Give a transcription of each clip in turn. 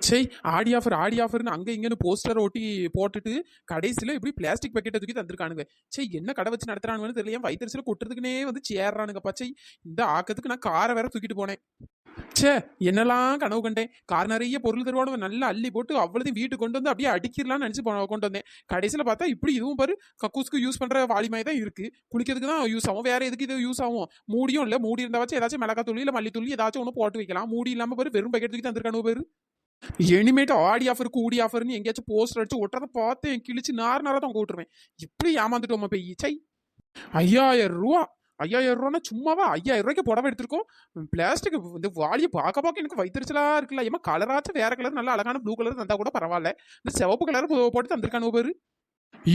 சரி, ஆடி ஆஃபர் ஆடி ஆஃபர்னு அங்க இங்கன்னு போஸ்டர் ஒட்டி போட்டுட்டு கடைசியில இப்படி பிளாஸ்டிக் பக்கெட்டை தூக்கி தந்திருக்கானுங்க. சரி, என்ன கடை வச்சு நடத்துறானுங்கன்னு தெரியல, என் வயிற்றுல கொட்டுறதுக்குனே வந்து சேர்றானுங்க பச்சை. இந்த ஆக்கத்துக்கு நான் காரை வேற தூக்கிட்டு போனேன். ச்சே, என்னெல்லாம் கனவு கண்டேன். கார் நிறைய பொருள் தருவானு நல்லா அள்ளி போட்டு அவ்வளோதையும் வீட்டுக்கு கொண்டு வந்து அப்படியே அடிக்கிடலாம்னு நினைச்சு கொண்டு வந்தேன். கடைசியில் பார்த்தா இப்படி இதுவும் பாரு, கக்கூஸ்க்கு யூஸ் பண்ற வாளிமாய் தான் இருக்கு. குளிக்கிறதுக்கு தான் யூஸ் ஆகும், வேற எதுக்கு இது யூஸ் ஆகும்? மூடியும் இல்லை, மூடி இருந்தாச்சும் ஏதாச்சும் மிளகா தூள் இல்லை மல்லித்தூள் ஏதாச்சும் ஒன்று போட்டு வைக்கலாம். மூடி இல்லாம பாரு, வெறும் பக்கெட் தூக்கி தந்திருக்கானு பாரு. இனிமேட்டு ஆடி ஆஃபர் கூடி ஆஃபர்னு எங்கேயாச்சும் போஸ்டர் அடிச்சு ஒட்டுறதை பார்த்து என் கிழிச்சு நார் தான் விட்டுருவேன். இப்படி ஏமாந்துட்டோமா போய் சை. 5000 ரூபா, 5000 ரூபானா சும்மாவா? 5000 ரூபாய்க்கு புடவை எடுத்திருக்கோம். பிளாஸ்டிக் இந்த வாளியை பார்க்க பார்க்க எனக்கு வயிற்றுச்சலா இருக்குல்ல. ஏமா கலராச்சும் வேற கலர், நல்ல அழகான ப்ளூ கலர் தந்தா கூட பரவாயில்ல. இந்த சிவப்பு கலர் போட்டு தந்திருக்கானு பாரு.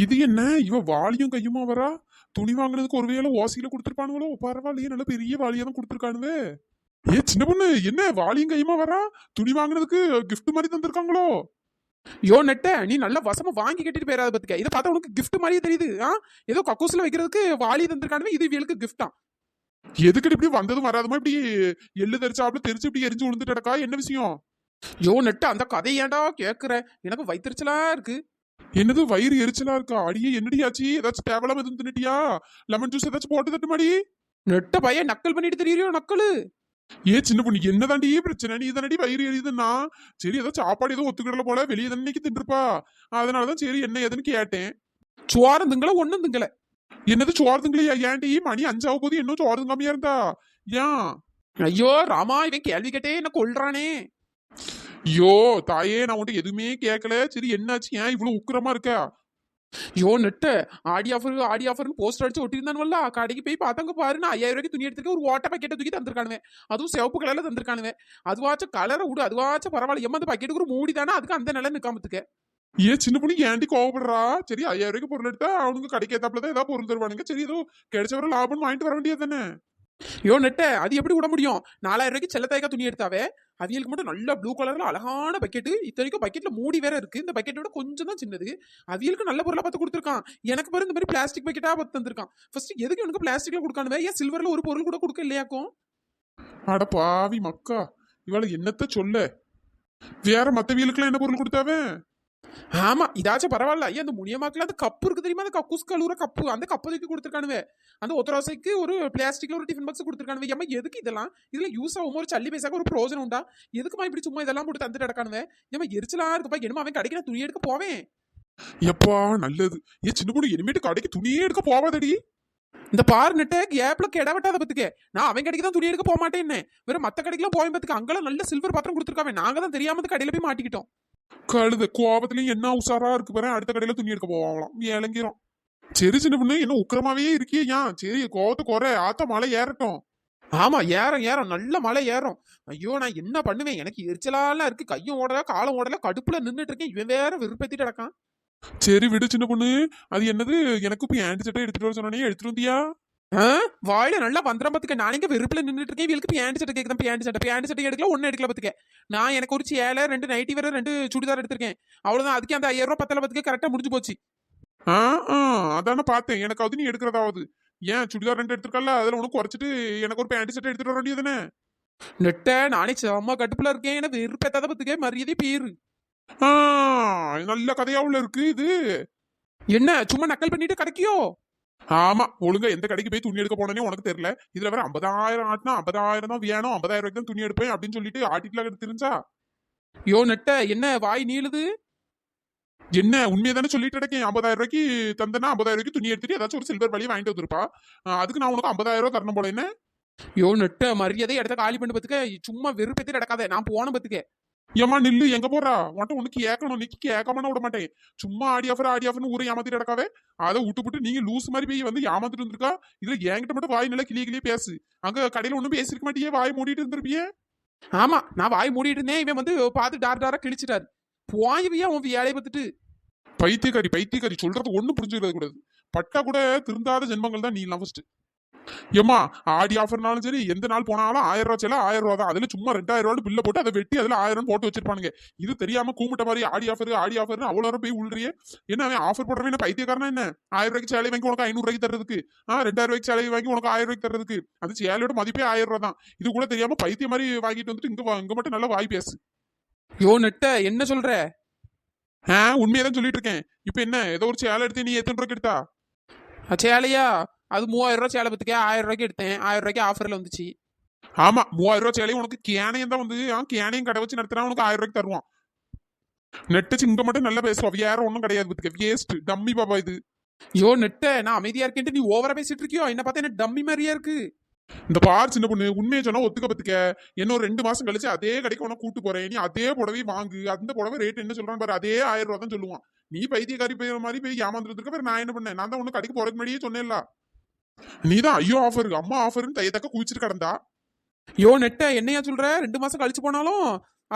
இது என்ன இவ வாளியும் கையுமா வரா? துணி வாங்கினதுக்கு ஒருவேளை ஓசியில கொடுத்துருப்பானுங்களோ? பரவாயில்லையே, நல்ல பெரிய வாளியா தான் கொடுத்துருக்கானுவே. சின்ன பொண்ணு, என்ன வாளியும் கையுமா வரா? துணி வாங்கினதுக்கு கிஃப்ட் மாதிரி தந்திருக்காங்களோ? யோ நெட்ட, நீ நல்ல வசமா வாங்கி கட்டிட்டு போயிடாத பத்துக்க. இதை பார்த்தா உனக்கு கிஃப்ட் மாதிரியே தெரியுது. ஏதோ கக்கூஸ்ல வைக்கிறதுக்கு வாளி தந்திருக்கானுவே, இது இவளுக்கு கிஃப்டா? எதுக்கிட்டு இப்படி வந்ததும் வராதுமா இப்படி எள்ளு தெரிச்சாப்புல தெரிச்சு இப்படி எரிஞ்சு விழுந்துட்டடக்கா? என்ன விஷயம்? யோ நெட்ட, அந்த கதை ஏன்டா கேட்குற? எனக்கு வயிற்றுச்சலா இருக்கு. என்னது வயிறு எரிச்சலா இருக்கா? அடியே என்னடியாச்சு? ஏதாச்சும் தேவலாம் எதுவும் தின்னுட்டியா? லெமன் ஜூஸ் ஏதாச்சும் போட்டு தட்டு மாடி. நெட்ட பையன் நக்கல் பண்ணிட்டு தெரியுறியோ நக்கலு. சின்ன பொண்ணு, என்னதாண்டி பிரச்சனை? நீ தானடி வயிறு எரியுதுன்னா சரி, ஏதோ சாப்பாடு ஏதோ ஒத்துக்கிடல போல, வெளியே தானே தின்றுப்பா. அதனாலதான் சரி என்ன ஏதுன்னு கேட்டேன். சுவாரம் திங்கள ஒன்னும் திங்கள. என்னது சோறு திங்கலையா? ஏன்டி மணி 5 போது இன்னும் சோறு திங்காமையா இருந்தா? ஏன்? ஐயோ ராமா, இவன் கேள்வி கேட்டே என்ன கொல்றானே. ஐயோ தாயே, நான் உன்ட்டு எதுவுமே கேட்கல. சரி என்னாச்சு? ஏன் இவ்வளவு உக்கிரமா இருக்க? யோ நெட்ட, ஆடி ஆஃபர்னு போஸ்டர் அடிச்சு ஒட்டியிருந்தானுவல்ல, கடைக்கு போய் பார்த்தாங்க பாரு, நான் 5000 ரூபாய்க்கு துணி எடுத்துருக்க, ஒரு ஓட்ட பாக்கெட்டை தூக்கி தந்திருக்கானுவேன். அதுவும் சிவப்பு கலர்ல தந்திருக்கானுவேன். அதுவாச்சும் கலரை விடு, அதுவாச்சும் பரவாயில்ல. ஏமா அந்த பாக்கெட்டுக்கு ஒரு மூடி தானே, அதுக்கு அந்த நிலை நிக்காமத்துக்க. சின்ன பொண்ணு, ஏன்டி கோவப்படுறா? சரி 5000 ரூபாய்க்கு பொருள் எடுத்தா அவனுக்கு கடைக்கேத்தாப்புல தான் ஏதாவது பொருள் தருவானுங்க. சரி, ஏதோ கிடைச்ச வர லாபம் வாங்கிட்டு வர வேண்டியது தானே. யோ நெட்ட, அது எப்படி விட முடியும்? 4000 ரூபாய்க்கு செல்லத்தாய்க்கா துணி எடுத்தாவே, அவியலுக்கு மட்டும் நல்ல ப்ளூ கலர்ல அழகான பக்கெட்டு. இத்தனைக்கும் பக்கெட்ல மூடி வேற இருக்கு. இந்த பக்கெட்டோட கொஞ்சம் தான் சின்னது. அவியலுக்கு நல்ல பொருளா பார்த்து கொடுத்துருக்கான். எனக்கு பாரு இந்த மாதிரி பிளாஸ்டிக் பக்கெட்டா பார்த்து தந்திருக்கான். ஃபர்ஸ்ட் எதுக்கு எனக்கு பிளாஸ்டிக்ல கொடுக்கானுவே? ஏன் சில்வர்ல ஒரு பொருள் கூட கொடுக்க இல்லையாக்கும்? அட பாவி மக்கா, இவள என்னத்த சொல்ல? வேற மத்த வீலுக்குலாம் என்ன பொருள் கொடுத்தாவே? ஆமா, இதாச்சும் பரவாயில்ல. ஐயா, அந்த முனியமாக்குல அந்த கப்பு இருக்கு தெரியுமா? அந்த கக்கூஸ் கழுவுற கப்பு, அந்த கப்பு தூக்கி கொடுத்துருக்கானுவே. அந்த ஒத்தரோசைக்கு ஒரு பிளாஸ்டிக்ல ஒரு டிஃபன் பாக்ஸ் கொடுத்துருக்கானுவே. ஏமா எதுக்கு இதெல்லாம்? இதுல யூஸ் ஆகும், ஒரு சல்லி பைசாக்கு ஒரு பிரோஜனம் உண்டா? எதுக்குமா இப்படி சும்மா இதெல்லாம் போட்டு தந்துட்டு கிடக்கானுவே? ஏமா எரிச்சலா இருக்குப்பா. என்னமா அவன் கடைக்கு நான் துணி எடுக்க போவேன். எப்பா நல்லது. சின்ன பொண்ணு, இனிமேட்டு கடைக்கு துணியே எடுக்க போவாதடி. இந்த பார் நெட்ட கேப்ல கெட வெட்டாத பத்துக்க. நான் அவன் கடைக்கு தான் துணி எடுக்க போக மாட்டேன்னு, வேற மத்த கடைக்கெல்லாம் போய் பத்துக்க. அங்கெல்லாம் நல்ல சில்வர் பாத்திரம் கொடுத்துருக்காவே. நாங்க தான் தெரியாம கடையில போய் மாட்டிக்கிட்டோம். கழுது கோபத்துலயும் என்ன உஷாரா இருக்கு பாரு, அடுத்த கடையில துணி எடுக்க போவாங்களாம். இறங்கிறோம். சரி சின்ன பொண்ணு, என்ன உக்கிரமாவே இருக்கியே? ஏன்? சரி கோவத்தை குறை, ஆத்த மழை ஏறட்டும். ஆமா, ஏறும் ஏறும், நல்ல மழை ஏறும். ஐயோ, நான் என்ன பண்ணுவேன்? எனக்கு எரிச்சலாலாம் இருக்கு. கையும் ஓடல, காலம் ஓடல, கடுப்புல நின்றுட்டு இருக்கேன். இவன் வேற விருப்பத்திட்டு கிடக்கான். சரி விடு சின்ன பொண்ணு. அது என்னது, எனக்கு இப்ப ஹேண்ட் செட்டை எடுத்துட்டு வர சொன்னே, எடுத்துட்டு வந்தியா? வாயில நல்லா பந்திரம் பத்துக்க. நான் இங்க வெறுப்புல நின்றுட்டு இருக்கேன். இவளுக்கு பேண்ட் சட்டை கேட்குதான். பேண்ட் சட்டை எடுக்கல, ஒன்னு எடுக்கல பத்துக்க. நான் எனக்கு ஒரு சேலை, 2 நைட்டி வேற, 2 சுடிதார் எடுத்திருக்கேன். அவ்வளவுதான். அதுக்கு அந்த 5000 ரூபாய் பத்தல பத்துக்க. கரெக்டா முடிஞ்சு போச்சு. அதான பார்த்தேன். எனக்காவது நீ எடுக்கிறதாவது. ஏன் சுடிதார் 2 எடுத்திருக்கல, அதுல உனக்கு குறைச்சிட்டு எனக்கு ஒரு பேண்ட் சட்டை எடுத்துட்டு வர வேண்டியதுதானே? நெட்ட, நானே செம்ம கடுப்புல இருக்கேன். எனக்கு வெறுப்பேத்தாத பத்துக்க. மரியாதை பேரு. நல்ல கதையாவுல இருக்கு இது. என்ன சும்மா நக்கல் பண்ணிட்டு கிடைக்கியோ? ஆமா, ஒழுங்கா எந்த கடைக்கு போய் துணி எடுக்க போனே உனக்கு தெரியல. இதுல வேற 50,000 ஆட்டினா 50,000 தான் வேணும், 50,000 ரூபாய்க்கு தான் துணி எடுப்பேன் அப்படின்னு சொல்லிட்டு ஆட்டிட்டுல தெரிஞ்சா. யோ நெட்ட, என்ன வாய் நீளுது? என்ன உண்மையை தானே சொல்லிட்டு இருக்கேன். 50,000 ரூபாய்க்கு தந்தனா 50,000 ரூபாய்க்கு துணி எடுத்துட்டு ஏதாச்சும் ஒரு சில்வர் வழியை வாங்கிட்டு வந்துருப்பா. அதுக்கு நான் உனக்கு 50,000 ரூபாய் தரணும் போல. என்ன? யோ நெட்ட, மரியாதை இடத்த காலி பண்ணு பத்துக்க. சும்மா வெறுப்பேத்தி நடக்காத. நான் போன பத்துக்க. ஏமா நில்லு, எங்க போறா? உன்ட்ட உனக்கு கேட்கணும், நிக்கி கேட்காம விட மாட்டேன். சும்மா ஆடி ஆஃபர்னு ஊரை ஏமாத்திட்டு நடக்காவே. அதை விட்டு நீங்க லூஸ் மாதிரி போய் வந்து ஏமாத்திட்டு இருந்திருக்கா. இதுல என்கிட்ட மட்டும் வாய் நல்லா கிளியே பேசு. அங்க கடையில ஒண்ணும் பேசிருக்க மாட்டியே, வாய் மூடிட்டு இருந்திருப்பியே. ஆமா, நான் வாய் மூடிட்டு இருந்தேன். இவன் வந்து பார்த்து டாரா கிழிச்சிட்டாரு. போயவியா உன் வேலையை பார்த்துட்டு. பைத்தியக்காரி சொல்றது ஒண்ணு புரிஞ்சுக்கிறது கூடாது. பட்டா கூட திருந்தாத ஜென்மங்கள் தான் நீ எல்லாம் ஃபர்ஸ்ட். ஏமா ஆடி ஆஃபர்னாலும் சரி, எந்த நாள் போனாலும் 1000 ரூபாய் செல்ல 1000 ரூபா தான். அதுல சும்மா 2000 ரூபாய் பில்ல போட்டு அதை வெட்டி அதுல 1000 போட்டு வச்சிருப்பானுங்க. இது தெரியாம கூமிட்ட மாதிரி ஆடி ஆஃபர் அவ்வளோ நேரம் போய் உள்ளறியே. என்ன அவன் ஆஃபர் போடுறவன் என்ன பைத்தியக்காரனா என்ன? 1000 ரூபாய்க்கு சேலை வாங்கி உனக்கு 500 ரூபாய்க்கு தர்றதுக்கு, 2000 ரூபாய்க்கு சேலை வாங்கி உனக்கு 1000 ரூபாய்க்கு தர்றதுக்கு. அது சேலையோட மதிப்பே 1000 ரூபாய் தான். இது கூட தெரியாம பைத்திய மாதிரி வாங்கிட்டு வந்துட்டு இங்க மட்டும் நல்லா வாய் பேசு. யோ நெட்ட என்ன சொல்ற? உண்மையதான் சொல்லிட்டு இருக்கேன். இப்ப என்ன ஏதோ ஒரு சேலை எடுத்து நீ எத்தனை ரூபாய்க்கு எடுத்தா? சேலையா? அது 3000 ரூபா சேலை பத்துக்கே 1000 ரூபாய்க்கு எடுத்தேன். 1000 ரூபாய்க்கு ஆஃபர்ல வந்துச்சு. ஆமா, 3000 ரூபாய் சேலையும் உனக்கு கேனையும் தான் வந்து கேனையும் கடை வச்சு நடத்துறா உனக்கு 1000 ரூபாய்க்கு தருவான். நெட்டச்சு இங்க மட்டும் நல்லா பேசுவோம், வேற ஒன்றும் கிடையாது பத்துக்க. வேஸ்ட் டம்மி பாபா இது. யோ நெட்ட நான் அமைதியா இருக்கேன்ட்டு நீ ஓவரா பேசிட்டு இருக்கியோ? என்ன பார்த்தா என்ன டம்மி மாதிரியா இருக்கு. இந்த பார் சின்ன பொண்ணு, உண்மையை சொன்னா ஒத்துக்க பத்துக்க. இன்னும் 2 மாசம் கழிச்சு அதே கடைக்கு உனக்கு கூட்டு போறேன். நீ அதே புடவை வாங்கு. அந்த புடவை ரேட் என்ன சொல்றான்னு பாரு, அதே 1000 ரூபா தான் சொல்லுவான். நீ பைத்தியக்காரி போய் மாதிரி போய் ஏமாந்துட்டு இருக்க. நான் என்ன பண்ணேன்? நான் தான் உனக்கு கடைக்கு போறதுக்கு முன்னாடியே சொன்னேன்ல. நீ தான் ஐயோ ஆஃபர் அம்மா ஆஃபர்னு தையத்தக்க குவிச்சிட்டு கிடந்தா. யோ நெட்ட என்னையா சொல்ற? 2 மாசம் கழிச்சு போனாலும்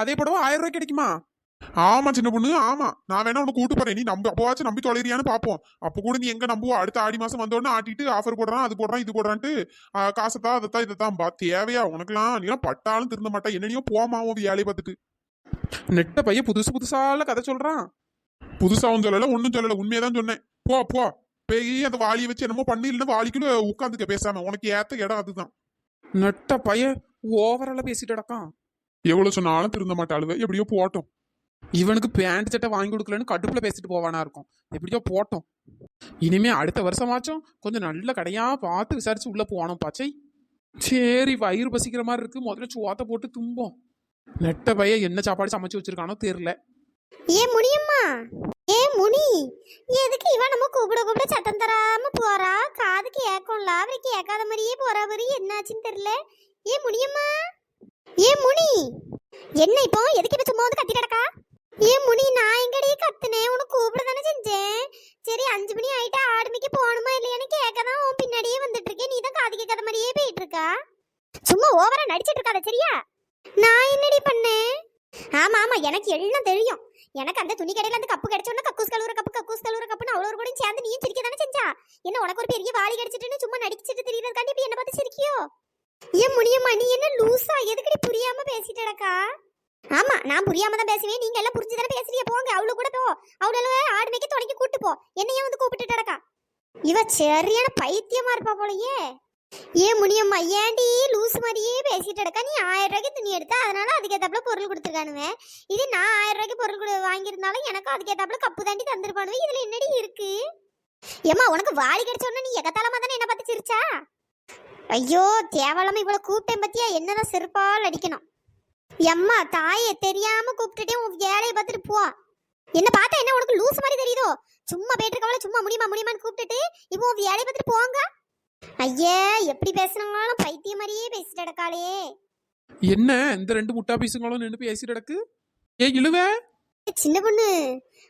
அதே புடவை 1000 ரூபாய்க்கு கிடைக்குமா? ஆமா சின்ன பொண்ணு, ஆமா. நான் வேணா உனக்கு கூட்டு போறேன். நீ நம்பி அப்பவாச்சும் நம்பி தொலைறியான்னு பாப்போம். அப்ப கூட நீ எங்க நம்புவா? அடுத்த ஆடி மாசம் வந்தோடனே ஆட்டிட்டு ஆஃபர் போடுறான், அது போடுறான், இது போடுறான்ட்டு காசத்தான் அதைத்தான் இதைத்தான் பா. தேவையா உனக்குலாம்? நீலாம் பட்டாலும் திருந்த மாட்டா. என்னனையோ போமாவும் வேலையை பார்த்துட்டு. நெட்ட பையன் புதுசு புதுசால கதை சொல்றான். புதுசாவும் சொல்லல, ஒன்னும் சொல்லல, உண்மையதான் சொன்னேன். போ போ போய் அந்த வாளியை வச்சு என்னமோ பண்ணி, இல்லைன்னா வாளிக்குள்ள உட்காந்துக்க பேசாம. உனக்கு ஏத்த இடம் அதுதான். நெட்ட பையன் ஓவரால பேசிட்டு கிடக்கான். எவ்வளவு சொன்னாலும் திருந்த மாட்டாளுவ. எப்படியோ போட்டோம். இவனுக்கு பேண்ட் சட்டை வாங்கி கொடுக்கலன்னு கடுப்புல பேசிட்டு போவானா இருக்கும். எப்படியோ போட்டோம். இனிமே அடுத்த வருஷமாச்சும் கொஞ்சம் நல்ல கடையா பார்த்து விசாரிச்சு உள்ள போனோம் பாச்சை. சரி, வயிறு பசிக்கிற மாதிரி இருக்கு. முதல்ல சோத்தை போட்டு தும்போம். நெட்ட பையன் என்ன சாப்பாடு சமைச்சு வச்சிருக்கானோ தெரியல. ஏ முடியுமா? ஏ முனி, எதுக்கு இவ நம்ம கூப்பிட கூப்பிட சத்தம் தராம போறா? காதுக்கு ஏக்கம்ல, அவருக்கு ஏக்காத மாதிரியே போறா. வரி என்னாச்சுன்னு தெரியல. ஏ முடியுமா? ஏ முனி, என்ன இப்போ எதுக்கு இப்ப சும்மா வந்து கத்தி கிடக்கா? ஏ முனி, நான் எங்கடி கத்துனேன்? உனக்கு கூப்பிட தானே செஞ்சேன். சரி 5 மணி ஆயிட்டா ஆடுமைக்கு போகணுமா இல்லையான்னு கேட்கதான் உன் பின்னாடியே வந்துட்டு இருக்கேன். நீ தான் காது கேட்காத மாதிரியே போயிட்டு இருக்கா. சும்மா ஓவரா நடிச்சிட்டு இருக்காத சரியா? நான் என்னடி பண்ணேன்? ஆமா ஆமா, எனக்கு எல்லாம் தெரியும். எனக்கு அந்த துணி கடையில அந்த கப்பு கிடைச்சோன்னா கக்கூஸ் கழுவுற கப்புன்னு அவ்வளோ கூட சேர்ந்து நீயும் சிரிக்க தானே செஞ்சா. என்ன உனக்கு ஒரு பெரிய வாளி கிடைச்சிட்டுன்னு சும்மா நடிச்சிட்டு தெரியறதுக்காண்டி இப்படி என்ன பார்த்து சிரிக்கியோ? ஏன் முடியுமா? நீ என்ன லூசா? எதுக்கடி புரியாம பேசிட்டடக்கா? ஆமா, நான் புரியாம தான் பேசுவேன். நீங்க எல்லாம் புரிஞ்சு தானே பேசுறீங்க. போங்க அவளு கூட போ. அவள ஆடு மேய்க்க தொடங்கி கூட்டு போ. என்னையும் வந்து கூப்பிட்டுட்டடக்கா. இவ சரியான பைத்தியமா இருப்பா போலயே. ஏன் முடியுமா? ஏன்டி லூசு மாதிரியே பேசிட்டடக்கா? நீ 1000 ரூபாய்க்கு துணி எடுத்தா, அதனால அதுக்கேத்தாப்புல பொருள் கொடுத்துருக்கானுவே. இது நான் 1000 ரூபாய்க்கு பொருள் வாங்கியிருந்தாலும் எனக்கும் அதுக்கேத்தாப்புல கப்பு தாண்டி தந்துருப்பானுவே. இதுல என்னடி இருக்கு? ஏமா, உனக்கு வாளி கிடைச்சோன்னா நீ எகத்தாலமா தானே என்ன பார்த்து சிரிச்சா? ஐயோ, தேவலாம இவ்வளவு கூப்பிட்டேன் பத்தியா? என்னதான் செருப்பால் அடிக்கணும். எம்மா தாயே, தெரியாம கூப்பிட்டுட்டே உன் வேலையை பார்த்துட்டு போ. என்ன பார்த்தா என்ன உனக்கு லூஸ் மாதிரி தெரியுதோ? சும்மா போயிட்டு இருக்கவள சும்மா முடியுமான்னு கூப்பிட்டுட்டு இப்போ உன் வேலையை பார்த்துட்டு போங்க. ஐயே, எப்படி பேசுனாலும் பைத்தியம் மாதிரியே பேசிட்டு கிடக்காளே. என்ன இந்த 2 முட்டா பீசுங்களும் நின்று பேசிட்டு கிடக்கு? ஏ இழுவ சின்ன பொண்ணு,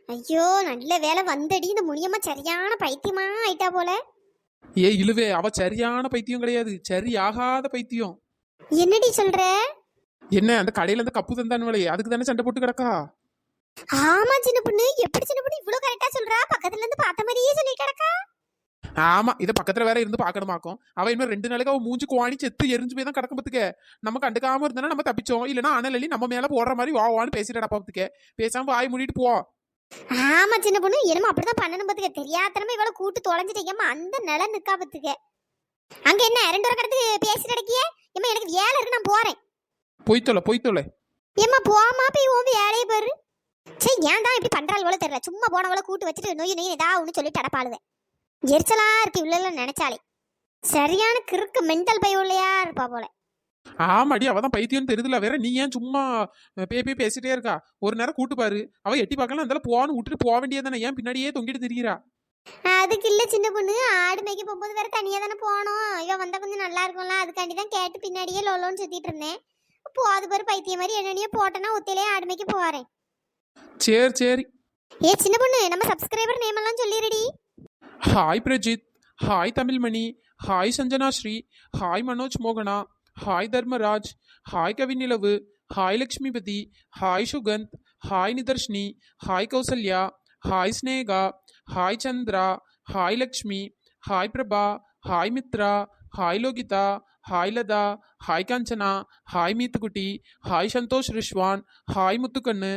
ஐயோ நல்ல வேலை வந்தடி. இந்த முடியம்மா சரியான பைத்தியமா ஆயிட்டா போல. ஏ இழுவே, அவ சரியான பைத்தியம் கிடையாது, சரியாகாத பைத்தியம். என்னடி சொல்ற? என்ன அந்த கடையில அந்த கப்பு தந்தானுவலே, அதுக்கு தானே சண்டை போட்டு கிடக்கா? ஆமா சின்ன பொண்ணு, எப்படி சின்ன பொண்ணு இவ்வளவு கரெக்டா சொல்றா? பக்கத்துல இருந்து பார்த்த மாதிரியே சொல்லி கிடக்கா. ஆமா, இத பக்கத்துல வேற இருந்து பாக்கணுமாக்கும். அவ இன்னும் 2 நாளைக்கு அவ மூஞ்சி குவாணி செத்து எரிஞ்சு போய் தான் கிடக்கும் பத்துக்க. நம்ம கண்டுக்காம இருந்தா நம்ம தப்பிச்சோம். இல்லன்னா அனலி நம்ம மேல போடுற மாதிரி வான்னு பேசிட்டு பத்துக்க. பேசாம வாய் மூடிட்டு போ. ஆமா சின்ன பொண்ணு, என்னமோ அப்படிதான் பண்ணணும் பத்துக்க. தெரியாதனமா இவ்வளவு கூட்டு தொலைஞ்சிட்டேம்மா. அந்த நிலை நிக்கா பத்துக்க. அங்க என்ன 2 வரை கடத்து பேசிட்டு கிடக்கியே? ஏமா எனக்கு வேலை இருக்கு, நான் போறேன். போய் தொலை. ஏமா போமா, போய் உன் வேலையை பாரு. சரி, ஏன் தான் இப்படி பண்றாள் போல தெரியல. சும்மா போனவளை கூட்டு வச்சுட்டு நோய் ஏதாவது ஒன்று சொல்லிட்டு அடப்பாளுவேன். எரிச்சலா இருக்கு இவ்வளோ நினைச்சாலே. சரியான கிறுக்கு மென்டல் பையோலையா இருப்பா போல. ஆமாடி, அவதான் பைத்தியம் தெரியுதுல. வேற நீ ஏன் சும்மா பேசிட்டே இருக்கா? ஒரு நேரம் கூட்டு பாரு. அவ எட்டி பார்க்கலாம், அந்த போன்னு விட்டுட்டு போக வேண்டியதானே? ஏன் பின்னாடியே தொங்கிட்டு திரிகிறா? அதுக்கு இல்ல சின்ன பொண்ணு, ஆடு மேய்க்க போகும்போது வேற தனியா தானே போனோம். இவன் வந்தா கொஞ்சம் நல்லா இருக்கும்ல, அதுக்காண்டி தான் கேட்டு பின்னாடியே லோலோன்னு சுத்திட்டு இருந்தேன். போது பாரு பைத்தியம் மாதிரி என்னனையே போட்டேன்னா ஒத்தையிலே ஆடு மேய்க்க போறேன். சரி. ஏ சின்ன பொண்ணு, நம்ம சப்ஸ்கிரைபர் நேம் எல்லாம் சொல்லிடுடி. Hi Prajith, hi Tamilmani, hi Sanjana Sri, hi Manoj மோகனா, hi Dharmaraj, hi Kavinilavu, hi Lakshmipathi, hi Sugandh, hi Nitharshini, hi Kausalya, hi Sneha, hi Chandra, hi Lakshmi, hi Prabha, hi Mithra, hi Lokitha, hi Latha, hi Kanchana, hi Meethukutty, hi Santhosh Rizwan, hi Muthukannu,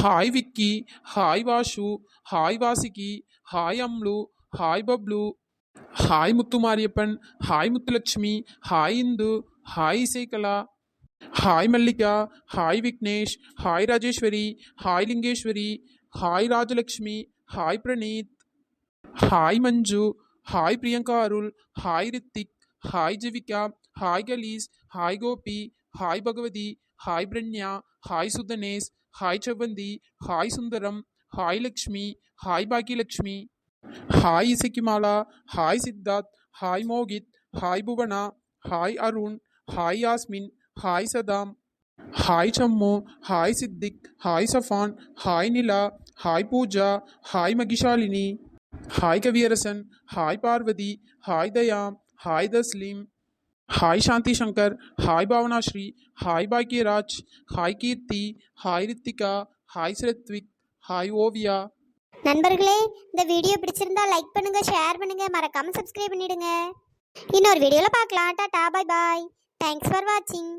hi Vicky, hi Vashu, hi Vasiki, hi Amlu, hi Bablu, hi Muthu Mariappan, hi Muthulakshmi, hi Indu, hi Isaikala. Hi Mallika, hi Vignesh, hi Rajeswari, hi Lingeswari, hi Rajalakshmi, hi Praneeth, hi Manju, hi Priyanka Arul, hi Rithik, hi Jivika, hi Kalees, hi Gopi, hi Bhagavathi, hi Pranya, hi Sudhanesh, hi Sevvanthi, hi Sundaram, hi Lakshmi, hi Bhagyalakshmi, hi Isakkimala, hi Siddharth, hi Mohith, hi Bhuvana, hi Arun, hi Yasmin, hi Saddam, hi Sammu, hi Siddiq, hi Safan, hi Nila, hi Pooja, hi Mahishalini, hi Kaviyarasan, hi Parvathi, hi தயாம், hi Tasleem, hi Shanthi Shankar, hi Bhavanasri, hi Bhagyaraj, hi Keerthi, hi Rithika, hi Srathvik, hi Oviya. நண்பர்களே, இந்த video பிடிச்சிருந்தா like பண்ணுங்க, share பண்ணுங்க, மறக்காம subscribe பண்ணிடுங்க. இன்னொரு வீடியோல பார்க்கலாம். Tata, bye bye. Thanks for வாட்சிங்.